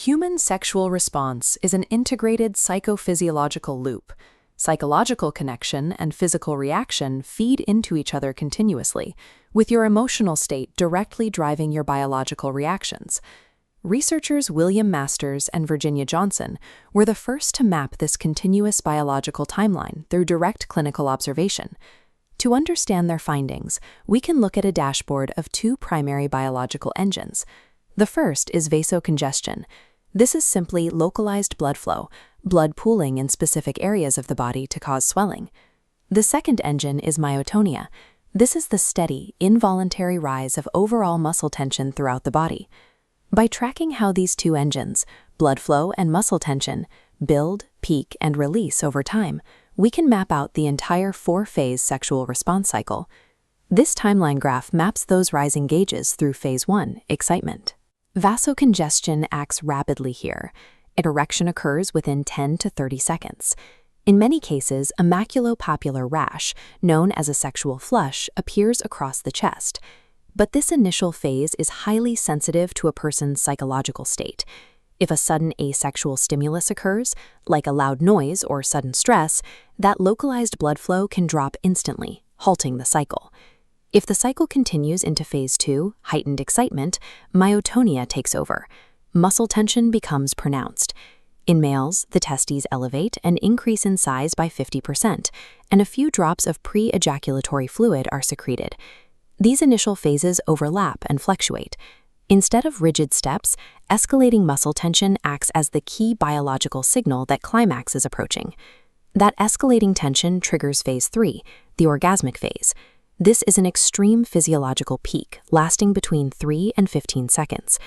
Human sexual response is an integrated psychophysiological loop. Psychological connection and physical reaction feed into each other continuously, with your emotional state directly driving your biological reactions. Researchers William Masters and Virginia Johnson were the first to map this continuous biological timeline through direct clinical observation. To understand their findings, we can look at a dashboard of two primary biological engines. The first is vasocongestion. This is simply localized blood flow, blood pooling in specific areas of the body to cause swelling. The second engine is myotonia. This is the steady, involuntary rise of overall muscle tension throughout the body. By tracking how these two engines, blood flow and muscle tension, build, peak, and release over time, we can map out the entire four-phase sexual response cycle. This timeline graph maps those rising gauges through phase 1, excitement. Vasocongestion acts rapidly here. An erection occurs within 10 to 30 seconds. In many cases, a maculopapular rash, known as a sexual flush, appears across the chest. But this initial phase is highly sensitive to a person's psychological state. If a sudden asexual stimulus occurs, like a loud noise or sudden stress, that localized blood flow can drop instantly, halting the cycle. If the cycle continues into phase 2, heightened excitement, myotonia takes over. Muscle tension becomes pronounced. In males, the testes elevate and increase in size by 50%, and a few drops of pre-ejaculatory fluid are secreted. These initial phases overlap and fluctuate. Instead of rigid steps, escalating muscle tension acts as the key biological signal that climax is approaching. That escalating tension triggers phase 3, the orgasmic phase. This is an extreme physiological peak, lasting between 3 and 15 seconds.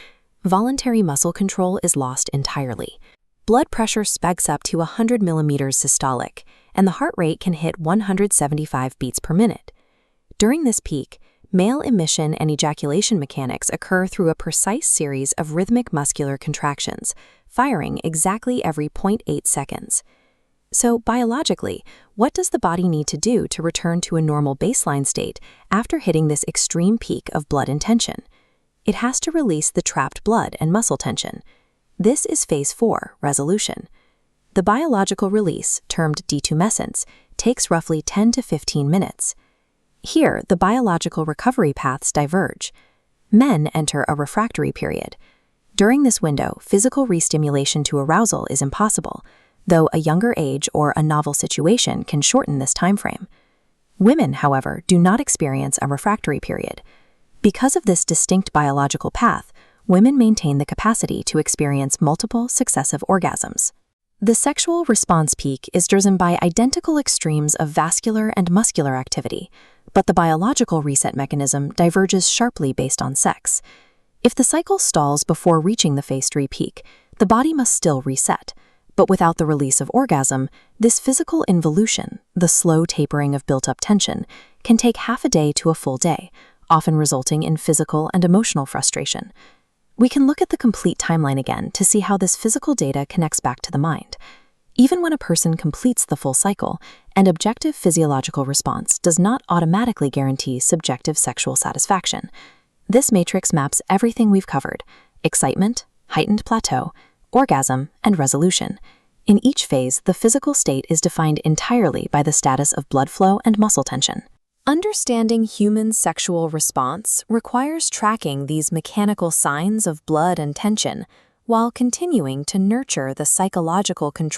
Voluntary muscle control is lost entirely. Blood pressure spikes up to 100 millimeters systolic, and the heart rate can hit 175 beats per minute. During this peak, male emission and ejaculation mechanics occur through a precise series of rhythmic muscular contractions, firing exactly every 0.8 seconds. So, biologically, what does the body need to do to return to a normal baseline state after hitting this extreme peak of blood and tension? It has to release the trapped blood and muscle tension. This is phase 4, resolution. The biological release, termed detumescence, takes roughly 10 to 15 minutes. Here, the biological recovery paths diverge. Men enter a refractory period. During this window, physical restimulation to arousal is impossible, though a younger age or a novel situation can shorten this timeframe. Women, however, do not experience a refractory period. Because of this distinct biological path, women maintain the capacity to experience multiple successive orgasms. The sexual response peak is driven by identical extremes of vascular and muscular activity, but the biological reset mechanism diverges sharply based on sex. If the cycle stalls before reaching the phase 3 peak, the body must still reset. But without the release of orgasm, this physical involution, the slow tapering of built-up tension, can take half a day to a full day, often resulting in physical and emotional frustration. We can look at the complete timeline again to see how this physical data connects back to the mind. Even when a person completes the full cycle, an objective physiological response does not automatically guarantee subjective sexual satisfaction. This matrix maps everything we've covered: excitement, heightened plateau, orgasm, and resolution. In each phase, the physical state is defined entirely by the status of blood flow and muscle tension. Understanding human sexual response requires tracking these mechanical signs of blood and tension while continuing to nurture the psychological control